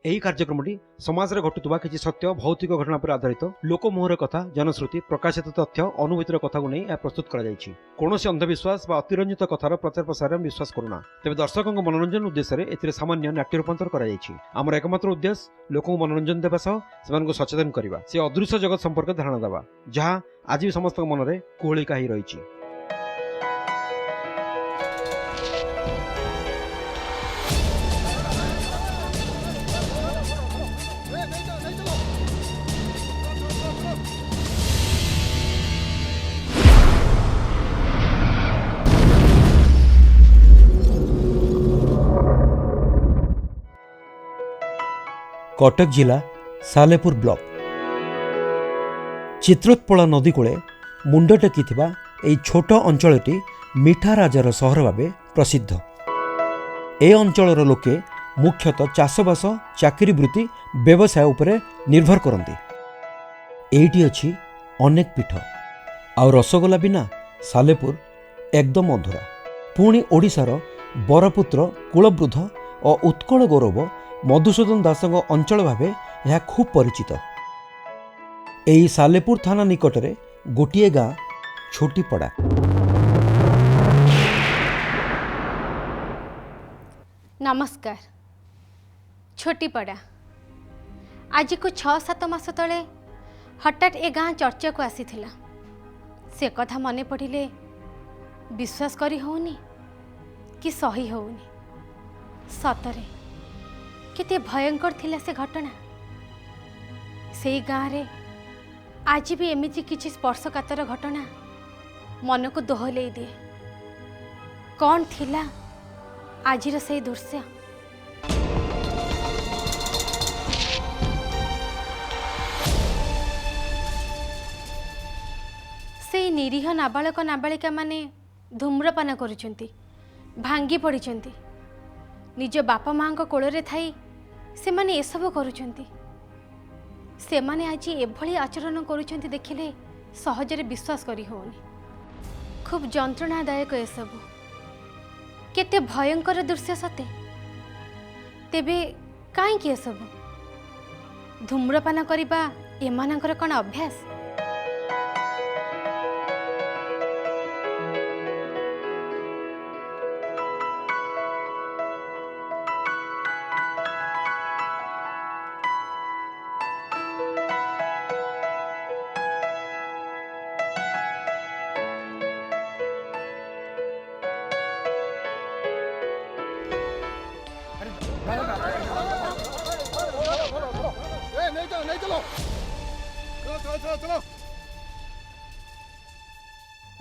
ଏହି କାର୍ଯ୍ୟକ୍ରମଟି ସମାଜରେ ଘଟୁଥିବା କିଛି ସତ୍ୟ ଭୌତିକ ଘଟଣା ଉପରେ ଆଧାରିତ ଲୋକମୁହଁର କଥା ଜନଶ୍ରୁତି ପ୍ରକାଶିତ ତଥ୍ୟ ଅନୁଭୂତିର କଥାକୁ ନେଇ ଏହା ପ୍ରସ୍ତୁତ କରାଯାଇଛି। କୌଣସି ଅନ୍ଧବିଶ୍ୱାସ ବା ଅତିରଞ୍ଜିତ କଥାର ପ୍ରଚାର ପ୍ରସାରରେ ଆମେ ବିଶ୍ୱାସ କରୁନା। ତେବେ ଦର୍ଶକଙ୍କ ମନୋରଞ୍ଜନ ଉଦ୍ଦେଶ୍ୟରେ ଏଥିରେ ସାମାନ୍ୟ ନାଟ୍ୟ ରୂପାନ୍ତର କରାଯାଇଛି। ଆମର ଏକମାତ୍ର ଉଦ୍ଦେଶ୍ୟ ଲୋକଙ୍କୁ ମନୋରଞ୍ଜନ ଦେବା ସହ ସେମାନଙ୍କୁ ସଚେତନ କରିବା, ସେ ଅଦୃଶ୍ୟ ଜଗତ ସମ୍ପର୍କରେ ଧାରଣା ଦେବା ଯାହା ଆଜି ବି ସମସ୍ତଙ୍କ ମନରେ କୁହଳିକା ହୋଇ ରହିଛି। कटक जिला सालेपुर ब्लॉक चित्रोत्पला नदी कूले मुंड टेकी एई छोट अंचलटी मिठा राजार सहर भावे प्रसिद्ध। ए अंचलर लोके मुख्यतः चाषबास चाकरी वृत्ति व्यवसाय उपरे निर्भर करती। एइटी अछि अनेक पीठ आउ रसगोला बिना सालेपुर एकदम अधूरा। पुणी ओडिशार बरपुत्र कुलवृद्ध और उत्कल गौरव मधुसूदन दासंग अंचल भावे यह खूब परिचित। एही सालेपुर थाना निकटरे गोटिए गाँ छोटीपड़ा। नमस्कार। छोटीपड़ा आज को 6-7 मास तले हठात ए गाँ चर्चा को आसीथिला। से कथा मने पड़िले विश्वास करी होनी कि सही होनी। सतरे केते भयंकर थिला से घटना। से गाँव रे आज भी एमिति किछि स्पर्शकातर घटना मन को दोहले दिए। कौन थिला आजिर से दृश्य? से निरीह नाबालक नाबालिका माने धूम्रपान करुचंती, भांगी पड़िचंती। निज बापा माँ कोଳରେ थाई से माने एसबू करुचंती। से माने आज एभली आचरण करुचंती देखिले सहजरे विश्वास करी होनी। खूब जंत्रणादायक एसबू, केते भयंकर दृश्य सते। तेबे काईकि एसबू? धूम्रपान करिबा एमानकर कण अभ्यास?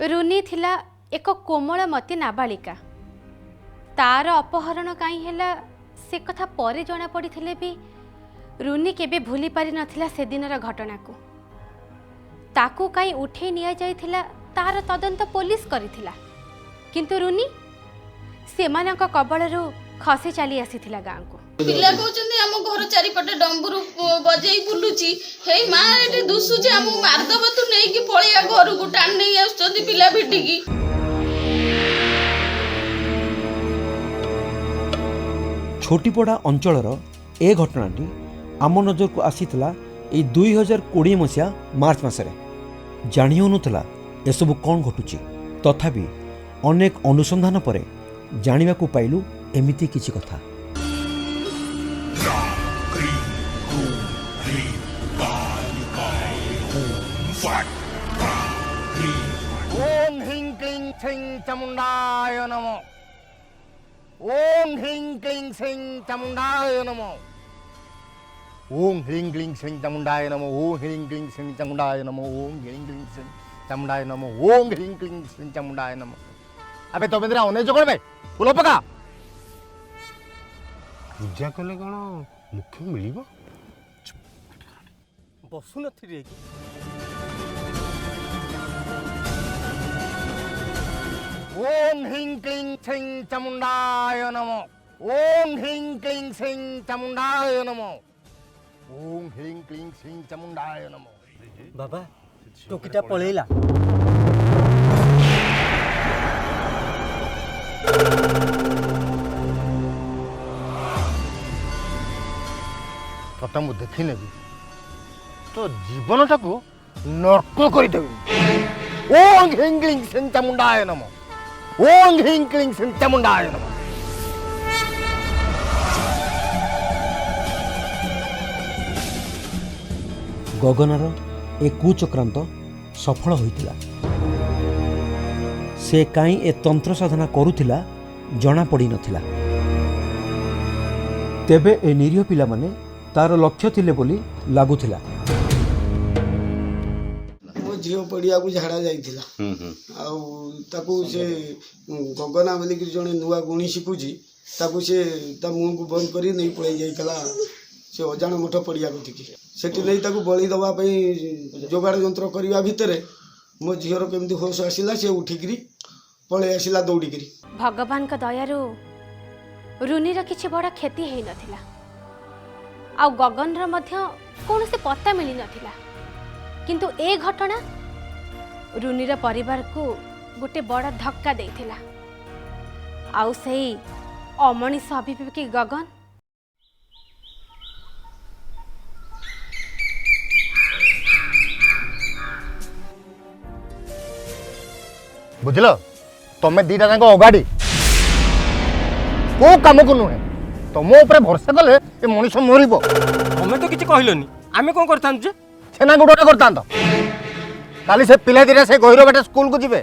रुनी थिला एक कोमलमती नाबालिका। तार अपहरण काई हैला से कथा परे जना पड़िथिले भी रुनी केबे भूली पारि नथिला से दिनर घटना को। ताकू काई उठे निया जाइथिला तार तदंत पुलिस करिथिला, किंतु रुनी सेमानक कबळरू खसी चली आसीथिला गाँ को। पिला कहउचंदी हम घर चारिपटे डंबुरु बजेई बुलुची, हेई मां एठी दुसुची हम मारदब तू नेई की पळिया घर को टाण नेई आछंदी पिला भिडिकी। छोटीपड़ा अंचलर ए घटनाटी आम नजर को आसीथिला ए 2020 मसीहा मार्च मासरे। जानि होनुथला एसबू कौन घटुची। तथापि अनेक अनुसंधान परे जानिबा को पाइलु एमिति किछि कथा। ओम ह्रीं क्लीं श्रीं चामुंडाय नमो। ओम ह्रीं क्लीं श्रीं चामुंडाय नमो। ओम ह्रीं क्लीं श्रीं चामुंडाय नमो। ओम ह्रीं क्लीं श्रीं चामुंडाय नमो। ओम ह्रीं क्लीं श्रीं चामुंडाय नमो। ओम ह्रीं क्लीं श्रीं चामुंडाय नमो। अबे तो बेंद्रा ओने जोगड़ बे फूल पका पूजा कले कौन मुख्य मिल बसु नी। ओम ह्रीं क्लीं श्रीं चामुंडाय नमो। ओम ह्रीं क्लीं श्रीं चामुंडाय नमो। ओम ह्रीं क्लीं श्रीं चामुंडाय नमो। बाबा टोकीटा पळेला। ତତେ ମୁଁ ଦେଖିନେବି ତୋ ଜୀବନଟାକୁ ନର୍କ କରିଦେବି। ଓଂ ହିଂ କ୍ଲିଂ ସିଂ ଚାମୁଣ୍ଡାୟ ନମ। ଓଂ ହିଂ କ୍ଲିଂ ସିଂ ଚାମୁଣ୍ଡାୟ ନମ। ଗଗନର ଏ କୁଚକ୍ରାନ୍ତ ସଫଳ ହୋଇଥିଲା। ସେ କାହିଁ ଏ ତନ୍ତ୍ର ସାଧନା କରୁଥିଲା ଜଣାପଡ଼ିନଥିଲା। ତେବେ ଏ ନିରୀହ ପିଲାମାନେ ତାର ଲକ୍ଷ୍ୟ ଥିଲେ ବୋଲି ଲାଗୁଥିଲା। ମୋ ଝିଅ ପଡ଼ିଆକୁ ଝାଡ଼ା ଯାଇଥିଲା ଆଉ ତାକୁ ସେ ଗଗନା ବୋଲିକି ଜଣେ ନୂଆ ଗୁଣି ଶିଖୁଛି ତାକୁ ସେ ତା ମୁହଁକୁ ବନ୍ଦ କରି ନେଇ ପଳାଇ ଯାଇଥିଲା ସେ ଅଜାଣ ମଠ ପଡ଼ିଆ କତିକି। ସେଠି ନେଇ ତାକୁ ବଳି ଦେବା ପାଇଁ ଯୋଗାଡ଼ ଯନ୍ତ୍ର କରିବା ଭିତରେ ମୋ ଝିଅର କେମିତି ହୋସ ଆସିଲା ସେ ଉଠିକିରି ପଳେଇ ଆସିଲା ଦୌଡ଼ିକିରି। ଭଗବାନଙ୍କ ଦୟାରୁ ରୁନିର କିଛି ବଡ଼ କ୍ଷତି ହେଇନଥିଲା ଆଉ ଗଗନର ମଧ୍ୟ କୌଣସି ପତ୍ତା ମିଳିନଥିଲା। କିନ୍ତୁ ଏ ଘଟଣା ରୁନିର ପରିବାରକୁ ଗୋଟେ ବଡ଼ ଧକ୍କା ଦେଇଥିଲା। ଆଉ ସେଇ ଅମଣିଷ ଅଭିଭାବକୀ ଗଗନ ବୁଝିଲ ତମେ ଦିଟା ଯାକ ଅଗାଡି କୋଉ କାମକୁ ନୁହେଁ। ତମ ଉପରେ ଭରସା କଲେ ଏ ମଣିଷ ମରିବ। ତମେ ତ କିଛି କହିଲନି ଆମେ କ'ଣ କରିଥାନ୍ତୁ ଯେ? ଛେନା ଗୁଡ଼ରେ କରିଥାନ୍ତ। କାଲି ସେ ପିଲା ଦିଟା ସେ ଗହିର ବାଟେ ସ୍କୁଲକୁ ଯିବେ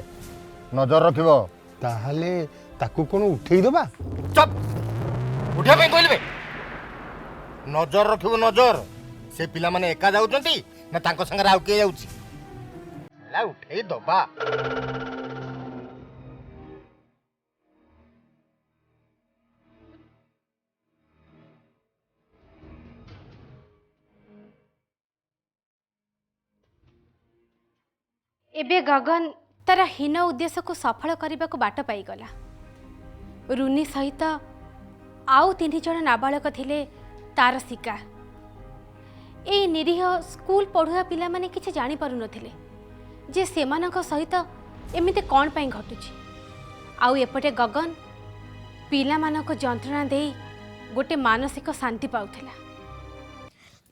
ନଜର ରଖିବ। ତାହେଲେ ତାକୁ କ'ଣ ଉଠେଇ ଦେବା? ଚପ ଉଠିବା ପାଇଁ କହିଲେ ନଜର ରଖିବ ନଜର। ସେ ପିଲାମାନେ ଏକା ଯାଉଛନ୍ତି ନା ତାଙ୍କ ସାଙ୍ଗରେ ଆଉ କିଏ ଯାଉଛି ହେଲା ଉଠେଇ ଦବା। ଏବେ ଗଗନ ତାର ହୀନ ଉଦ୍ଦେଶ୍ୟକୁ ସଫଳ କରିବାକୁ ବାଟ ପାଇଗଲା। ରୁନି ସହିତ ଆଉ 3 ଜଣ ନାବାଳକ ଥିଲେ ତାର ଶିକାର। ଏଇ ନିରୀହ ସ୍କୁଲ ପଢ଼ୁଆ ପିଲାମାନେ କିଛି ଜାଣିପାରୁନଥିଲେ ଯେ ସେମାନଙ୍କ ସହିତ ଏମିତି କ'ଣ ପାଇଁ ଘଟୁଛି। ଆଉ ଏପଟେ ଗଗନ ପିଲାମାନଙ୍କୁ ଯନ୍ତ୍ରଣା ଦେଇ ଗୋଟେ ମାନସିକ ଶାନ୍ତି ପାଉଥିଲା।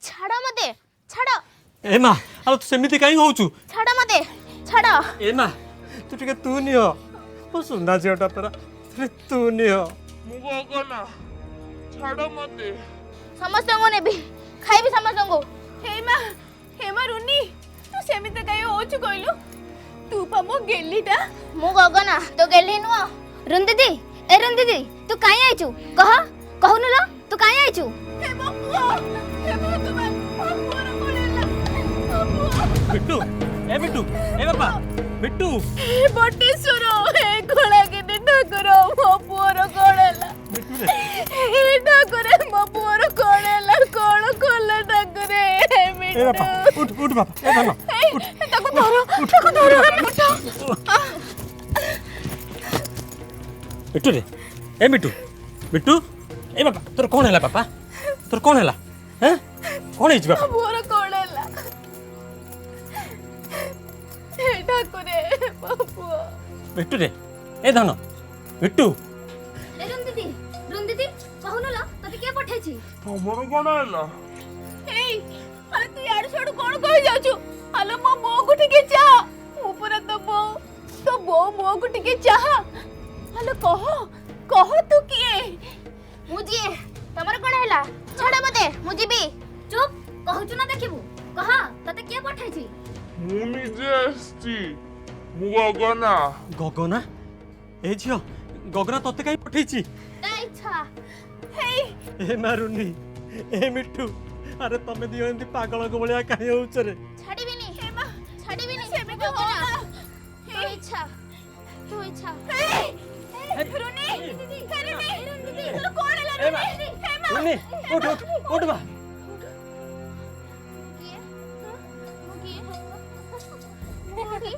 ଛାଡ଼ ମତେ ଛାଡ଼ ଏ ମା ଆଉ ତୁ ସେମିତି କାହିଁ ହଉଛୁ? ଛାଡ଼ ମତେ ଛାଡ଼। ଏ ମା ତୁ ଟିକେ ତୁ ନିଅ ମୋ ସୁନା ଝିଅଟା ପରା ତୁ ନିଅ। ମୁଁ ଗଗନା ଛାଡ଼ ମତେ। ସମସ୍ତଙ୍କୁ ନେବି ଖାଇବି ସମସ୍ତଙ୍କୁ। ହେ ମା ରୁନି ତୁ ସେମିତି କାହିଁ ହଉଛୁ କହିଲୁ? ତୁ ପା ମୋ ଗେଲିଟା। ମୁଁ ଗଗନା ତୋ ଗେଲି ନୁହଁ। ରୁନ୍ ଦିଦି ଏ ରୁନ୍ ଦିଦି ତୁ କାଇଁ ଆଇଛୁ କହ କହୁନୁ ଲୋ ତୁ କାଇଁ ଆଇଛୁ? ହେ ମୋ ପୁଅ ହେ ଭଗବାନ ମୋ ପୁଅର କ'ଣ ହେଲା? ମୋ ପୁଅ ମିଟୁ ଏ ମିଟୁ ଏ ବାପା ମିଟୁ ହେ ବଟେଶ୍ୱର ହେ କଳାକିନି ଠାକୁର ମୋ ପୁଅର କ'ଣ ହେଲା? ହେ ଠାକୁରେ ମୋ ପୁଅର କ'ଣ ହେଲା? କ'ଣ କଲା ଠାକୁରେ? ହେ ଏ ବାପା ଉଠ ଉଠ ବାପା ଏ ଧନ ତାକୁ ଧର ମିଟୁ ରେ ଏ ମିଟୁ ମିଟୁ ଏ ବାପା ତୋର କ'ଣ ହେଲା ବାପା ତୋର କ'ଣ ହେଲା ହେଁ କ'ଣ ହେଇଛି ବାପା? ପୁଅର କ'ଣ ହେଲା? ହେ ଠାକୁରେ ମୋ ପୁଅ। ମିଟୁ ରେ ଏ ଧନ ମିଟୁ ରୁନ୍ ଦିଦି କହୁନୁ ଲୋ ତତେ କିଏ ପଠେଇଛି? ତମର କ'ଣ ହେଲା? ହେଇ ଆରେ ତୁ ଇଆଡୁ ସିଆଡୁ କ'ଣ କହି ଯାଉଛୁ? ଆଲୋ ମୋ ବୋଉକୁ ଟିକେ ଚାହ। ମୁଁ ପୁରା ତୋ ବୋଉକୁ ଟିକେ ଚାହ। ଆଲୋ କହ ତୁ କିଏ? ମୁଁ ଯିଏ ତମର କ'ଣ ହେଲା? ଛାଡ଼ ମତେ ମୁଁ ଯିବି। ଚୁପ୍ କହୁଛୁ ନା ଦେଖିବୁ କହ ତତେ କିଏ ପଠେଇଛି? ମୁଁ ନିଜେ ଆସିଛି। ମୁଁ ଗଗନା। ଗଗନା ଏ ଝିଅ ଗଗନା ତତେ କାହିଁ ପଠେଇଛି? ତା ଇଚ୍ଛା। ହେଇ ଏ ମାରୁନି ଏ ମିଠୁ ଆରେ ତମେ ଦିଅ ଏମିତି ପାଗଳଙ୍କ ଭଳିଆ କାହିଁ ହଉଛ ରେ? ଛାଡ଼ିବିନି ଛାଡ଼ିବିନି ସେମିତି ଗଗନା। ହୋନା। ତୋ ଇଚ୍ଛା ରୁନି ତୋର କ'ଣ ହେଲା ରୁନି? ହେ ମା ରୁନି ଉଠ ଉଠ ଉଠ ମା କିଏ ମୁଁ କିଏ ମୁଁ କିଏ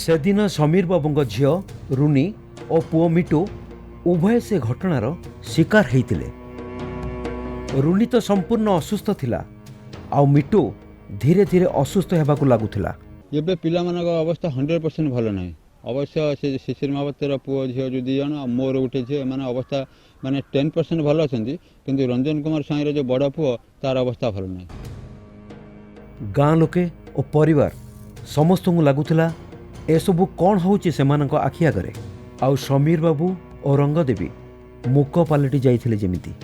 ସେଦିନ ସମୀର ବାବୁଙ୍କ ଝିଅ ରୁନି ଓ ପୁଅ ମିଟୁ ଉଭୟ ସେ ଘଟଣାର ଶିକାର ହେଇଥିଲେ। ରୁନି ତ ସମ୍ପୂର୍ଣ୍ଣ ଅସୁସ୍ଥ ଥିଲା ଆଉ ମିଟୁ ଧୀରେ ଧୀରେ ଅସୁସ୍ଥ ହେବାକୁ ଲାଗୁଥିଲା। ଏବେ ପିଲାମାନଙ୍କ ଅବସ୍ଥା 100% ଭଲ ନାହିଁ। अवश्य से शिशिर महापात्र पुओ झील जो दी जन मोर गोटे झील मैंने अवस्था माने 10% भल अच्छा किंतु रंजन कुमार साईर जो बड़ पुओ तार अवस्था भल ना। गाँ लोके और परिवार समस्त को लगुला एसबू कौन होची सेमानक आखि आगरे आउ समीर बाबू और रंगदेवी मुक पलटि जाइथिले जेमिति।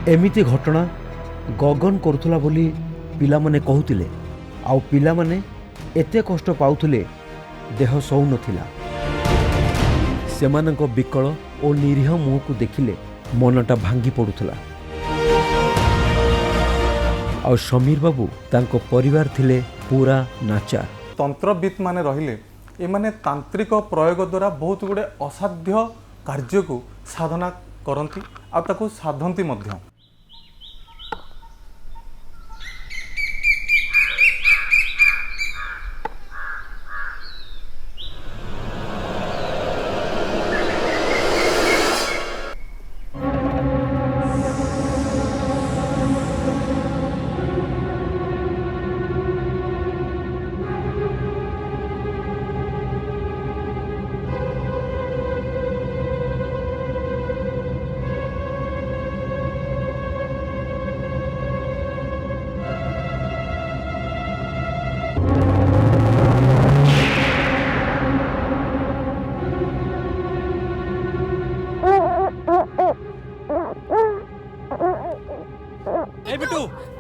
एमिति घटना गगन करुला बोली पिलामाने कहूतिले आउ पिलामाने एते कष्ट पाउथिले देह सौ नथिला। सेमानक विकल और निरीह मुह को देखिले मनटा भांगी पड़ुथला। आउ समीर बाबू तांको परिवार थिले पूरा नाचा। तंत्रविद माने रहिले ए माने तांत्रिक प्रयोग द्वारा बहुत गुडे असाध्य कार्य को साधना करंती आ ताको साधंती मध्य।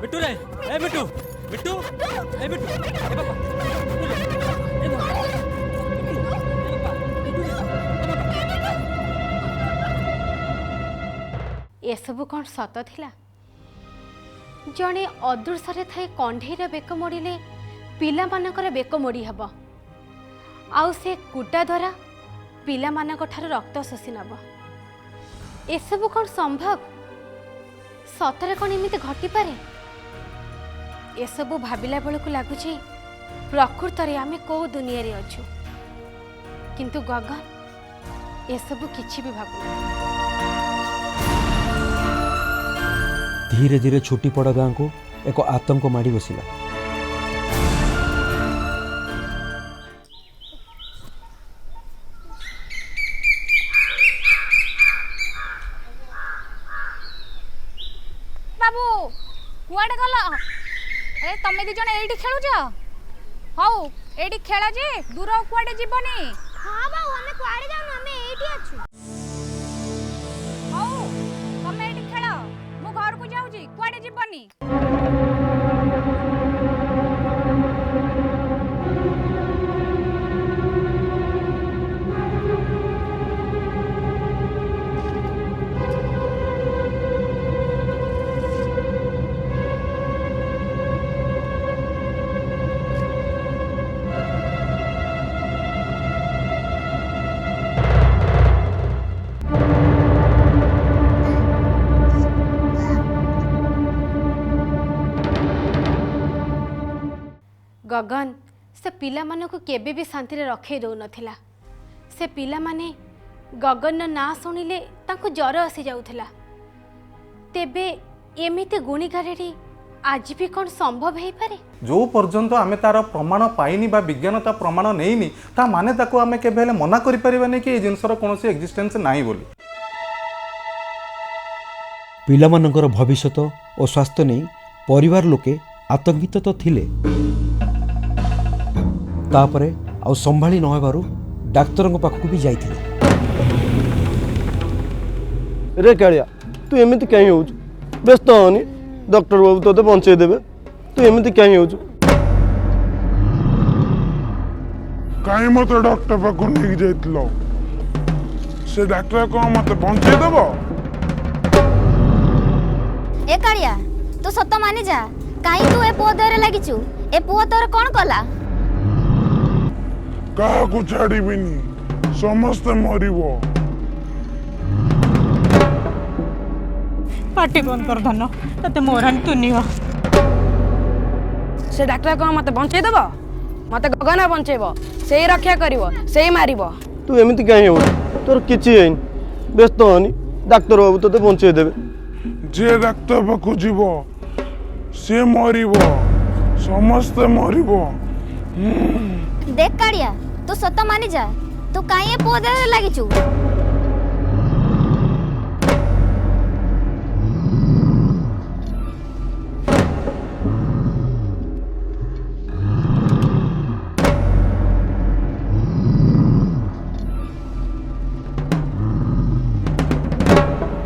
बिट्टू रे ए बिट्टू बिट्टू ए बिट्टू ए बाबा ए बाबा एसबू कौन सत थिला? जड़े अदृश्य थाई कंढेर बेक मोड़े पिला मानकर बेक मोड़ी हब आउ से कुटा द्वारा पिला मानक ठार रक्त शोषी नब। एसबू कौन संभव? सतरे कौन एमती घटी पारे? एसबू भाविला बेलू लगुच प्रकृत रे आमे को दुनिया रे अच्छु, किंतु गगन एसबू किछि भी भाबु। धीरे धीरे छुट्टी पड़ गाँ को एक आतंक माड़ी बसिला। बाबू कुआडे गल? अरे तमे दी जण एठी खेलुछ? हौ एठी खेला जे दूर कुआडे जीवनी। हां बाबू हमें कुआडे जाऊ, हमें एठी अछु। हौ तमे एठी खेला, मु घर को जाऊ जी, कुआडे जीवनी। गगन से पिला माने को केबे भी शांति रे रखे दो नथिला। से पिला माने गगन ना सुनिले तांको जर आसी जाउथला। तेबे एमिते गुणीगारेडी आज भी कौन संभव है पारे? जो पर्यंत आमे तार प्रमाण पाइनी बा विज्ञानता प्रमाण नेइनी ता माने ताको आमे केबे हेले मना करि परिबानी कि ए जिंसर कोनोसी एक्जिस्टेंस नाही बोली। पिला मानकर भविष्यत और स्वास्थ्य नहीं परिवार लोके आतंकित तो थिले। तापरे आउ संभाली न होबारु डाक्तरଙ୍କ पाखକୁ भी जाइथिले। रे कालिया तू एमिति कहीं होउछ? व्यस्त होनी, डॉक्टर बाबू तोते बंचे देबे। तू एमिति कहीं होउछ? काई मते डॉक्टर पाखु नेक जाइतलो? से डॉक्टर को मते बंचे देबो? ए कालिया तू सत मानि जा काई तू ए पुओ देहरे लागिचु ए पुओ तोर कोन कला କାହାକୁ ଛାଡ଼ିବିନି ସମସ୍ତେ ମରିବ। पार्टी बंद कर धन तते मोरानी तू नियो से डाक्टर कौन मत बंचे दब मत गगना बंचेब से ही रक्षा करिवो से ही मारिब। तू एमती कहीं हो तोर किछि हैन व्यस्त होनी डाक्टर बाबू तोते बंचे देबे। जे डाक्तर पाखु जीव से मरिब समस्ते मरिब। देख कालिया तू सत मानि जा तू काई ए पुओ देहरे लागिचु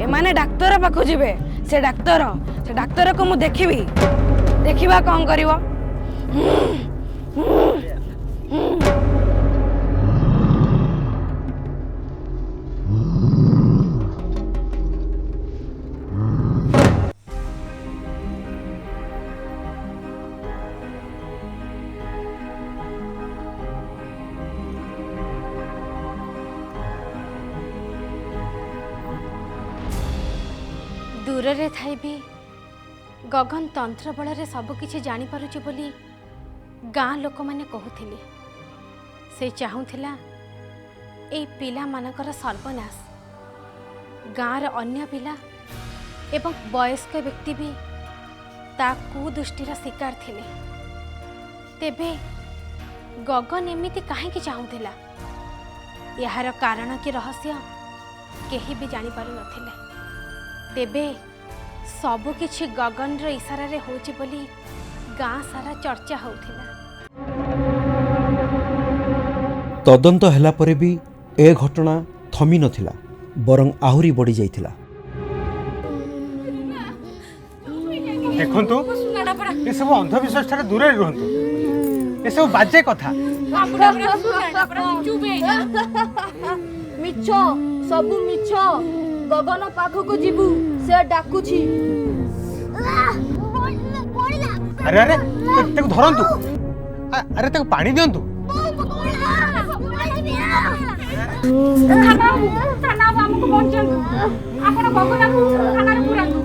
एमाने डाक्टर पाखु जिबे से डाक्टर को मु देखिबी देखिबा कौन करिवो। दूर थाई भी गगन तंत्र बल सबकि जापारुचे बोली गाँ लोक मैंने कहूले से चाहूला ए पिला मानकर सर्वनाश गाँर अन्य पिला एवं वयस्क व्यक्ति भी ता कुदृष्टिर शिकार थिले। तेबे गगन एमिति काहेकि चाहूला यार कारण कि रहस्य केही भी जानी पारु नथिले। तेबे सबु किछि गगन रो इशारा रे होछि बोली गाँ सारा चर्चा होउथिला। तदंत ହେଲା ପରେ ବି ए घटना थमी नथिला बरं आहुरी बढ़ी जाइथिला। देखंतु ए सब अंधविश्वास ठारे दूर रहंतु ए सब बाजे कथा मिछ सबु मिछ गगन पाखक जीवु से डाकुछि। अरे अरे तेको धरंतु अरे तेको पानी दियंतु। थाना हमको पहुंचंतु आपण गगन को थाना रे पुरांतु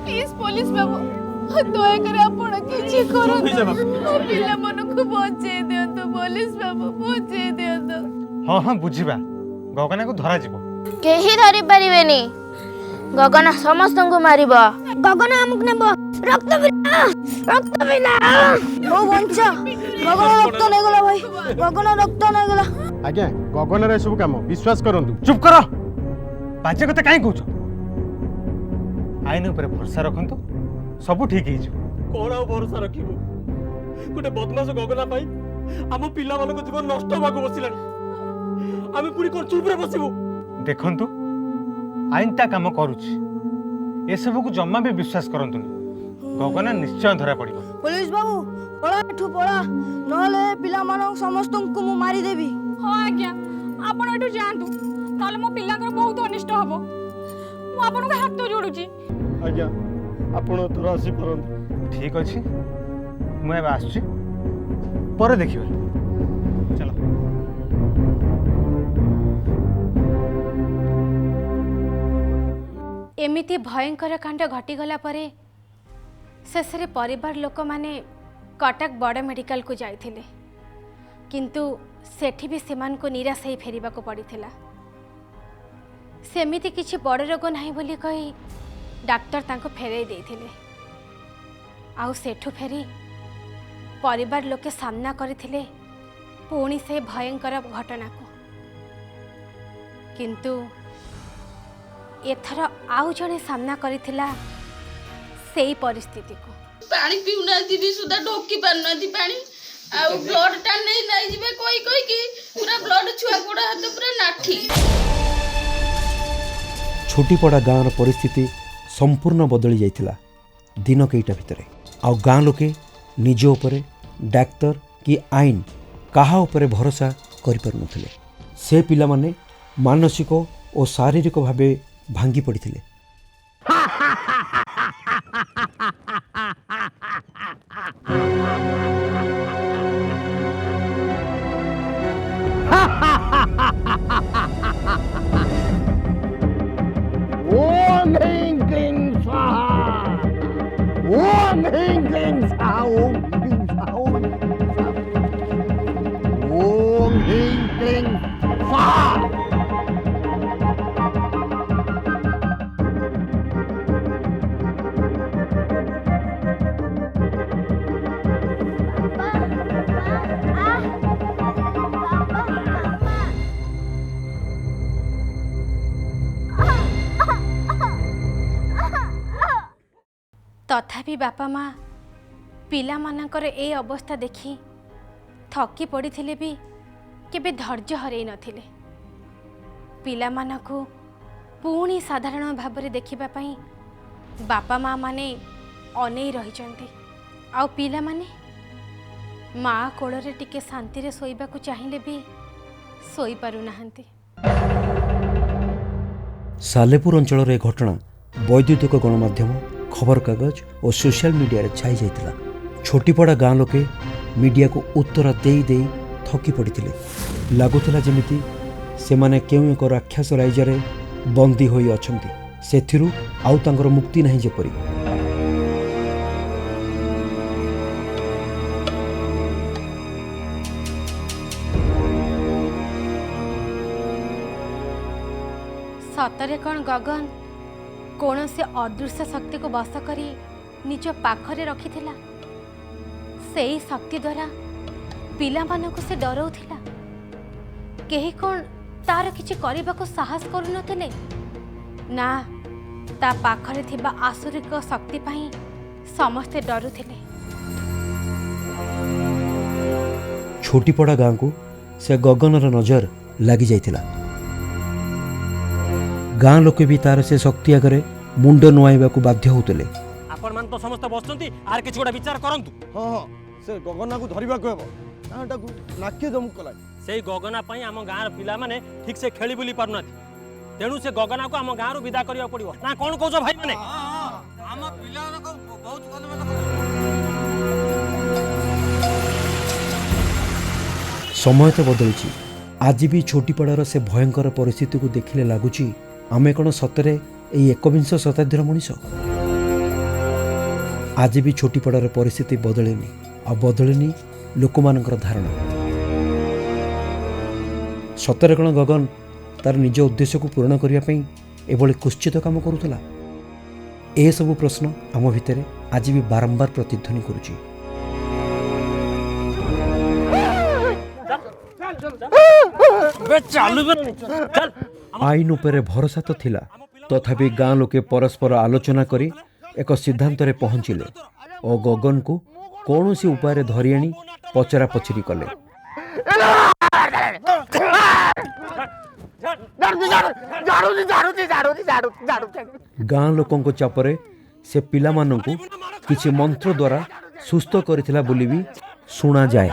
प्लीज पुलिस बाबू दया करे आपण किछि करो पिला मन को बचे दियंतु पुलिस बाबू बचे दियंतु। हां हां बुझिबा गगन को धरा जीवो केही धरि परिबेनी गगन समस्त को मारिबो गगन हमक नेबो रक्त बिना ओ वंचा गगन रक्त नै गला भाई गगन रक्त नै गला। आज्ञा गगन रे सब काम विश्वास करंतु। चुप करो बाजे कथा काई कहउछ आईन ऊपर भरोसा रखंतु सब ठीक ही कौन आ भरोसा रखिबो गोटे बदमाश गगना पाई आम पिला मानको जीवन नष्ट होबाको बसिलानी आमे पूरी कोन चुप रे बसिबो। देखंतु आईन ता काम करूछ ए सब को जम्मा भी विश्वास करंतु गगना निश्चय धरा पड़िबो। पुलिस बाबू पळा एठू पळा नहले पिला मानक समस्त को मु मारी देबी। हां आज्ञा आपण एठू जानतु ताले मो पिला कर बहुत अनिष्ट हबो मु आपण को हाथ जोडुची। आज्ञा आपण थोड़ा आसी परंतु। ठीक अछि मैं अब आछी पर देखिबा चलो। एमिति भयंकर कांड घटीगला परे शेषे परिवार लोक माने कटक बड़ मेडिकल को जाइथिले किंतु सेठी भी सेमान को निराश ही फेरिबा को पड़िथिला। सेमिति किछि बड़ रोग नाही बोली कही डाक्टर तांको फेराई देइथिले आउ सेठु फेरी परिवार लोके सामना करथिले पुणी से भयंकर घटना को। किंतु एथर आउ जने सामना करिथिला सेही परिस्थिति को। पानी पिउना दिबी सुदा ढोकी पारना दी पानी आ ब्लड टा नहीं जिबे कोई कोई की पूरा ब्लड छुआ गोड़ा हाथ पूरा नाठी। छोटीपड़ा गाँव परिस्थिति संपूर्ण बदली जाइथिला दिन कईटा भितरे। आउ गाँ लोके निज उपरे डाक्तर कि आईन काहा उपरे भरोसा करि पारु नथिले। से पिला माने मानसिक और शारीरिक भावे भांगी पड़िथिले। ह्रीं क्लीं स्वाहा ओम ह्रीं स्वाहा ओम ह्रीं क्लीं स्वाहा। तथापि बापा माँ पिला मानकर ए अवस्था देखी थकी पड़िथिले भी केबे धैर्य हरई नथिले। पिला मानकु पुणी साधारण भाବରେ देखिबा पई बापा माँ माने अनेई रहिचंती। आउ पिला माने माँ कोଳରେ टिके शांति रे सोइबाकु चाहिले भी सोई पारु नाहंती। सालेपुर अंचल ए घटना वैद्युतिक गणमाध्यम खबरकागज और सोशल मीडिया छाई जाइतिला। छोटीपड़ा गाँ लोके मीडिया को उत्तर देई देई थकी पड़िथिले। लागुथिला जेमिति सेमाने केउ एक राक्षस राइजरे बंदी होई अछंती, सेथिरु आउ तांकर मुक्ति नाही जेपरी। सतरे कौन गगन कौन से अदृश्य शक्ति को बस करी निज पाखरे रखिथिला। सेही शक्ति द्वारा पिला मानकु से डराउथिला। केही कौन तार किछि करिबाको साहस करू नथिले ना, ता पाखरे थिबा आसुरिक शक्ति पई समस्ते डरुथिले। छोटीपड़ा गाँ को से गगनर नजर लगी जाइतिला। गाँ लोके भी तार से शक्ति आगे मुंड नुआइबाकू बाध्य होतले। आपण मान तो समस्त बसचंती आर किछि गोटा विचार करंतु। हाँ हाँ से गगना को धरिबाकू हेबो, ताटा को नाके दम कला। सेई गगना पई आम गाँर पिला माने ठीक से खेली बुली पारुनाथि, तेणु से गगना को आम गाँरु विदा करिया पड़िबो ना। कोन कहउछ भाई माने? हम पिला को बहुत समय तो बदलची। आज भी छोटीपड़ार से भयंकर परिस्थिति को देखिले लागुची आमे कौन सतरे यही 21 शताब्दीर मनीष। आज भी छोटीपड़ार परिस्थिति बदलेनी आ बदलेनी लोकमानकर धारणा। सतरे कौन गगन तार निज उद्देश्य को पूर्ण करने एभली कुश्चित काम करुला? ए सबु प्रश्न आम भितर आज भी बारंबार प्रतिध्वनि करुची। आईन उपरे भरोसा तो थिला, तथापि गाँ लोके परस्पर आलोचना करी एक सिद्धांत रे पहुंचिले और गगन को कौनसी उपाय धरी आनी पचरा पचरी कले। गाँ लोकों चापरे से पिला मानकु किछि मंत्र द्वारा सुस्थ करिथिला बोली भी सुना जाए।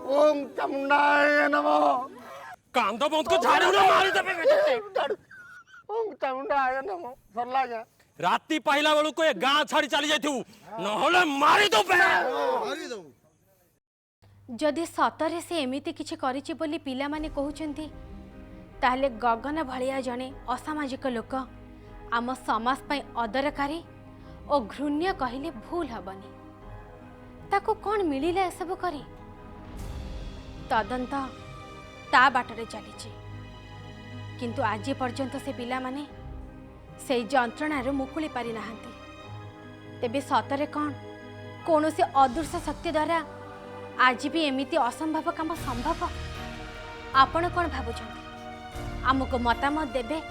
ओम चामुंडाय नमः। कांदा बंद को झाड़ू ना मारी देबे। ओम चामुंडाय नमः। सरला गया राती पहिला बेलू को गाँ छाड़ी चली जाइथु नहले मारी दो पे। जदि सतरे से एमिति किछि करिछि बोली पिला माने कहउचंती, ताहले गगन भलिया जणे असामाजिक लोक आम समाज पई अदरकारी और घृण्य कहिले भूल हबनी। ताको कौन मिलिला ए सब करी? तदंत ता बाटरे चलीछि, किंतु आज पर्यंत से पिला माने से जंत्रणार मुकुली पारि नाहंती। तेबे सतरे कौन से अदृश्य शक्ति द्वारा आज भी एमिति असंभव काम संभव? आपण कौन भाबुछंती? आमको मतामत देबे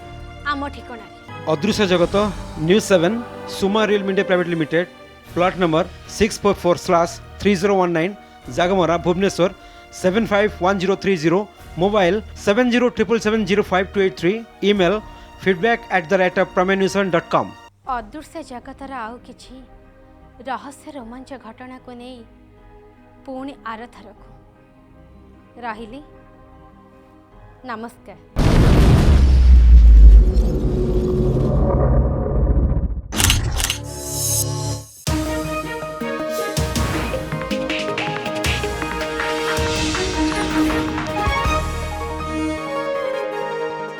आम ठिकाना। अदृश्य जगत news 7 Suma real media private limited, plot number 644/3019, Jagamara, Bhubaneswar 751030, mobile 7077705283, email feedback@pramenusan.com। अदृश्य जगतर आउ किछि रहस्य रोमांच घटना को नहीं पुणी आरथरको रहिली। नमस्कार।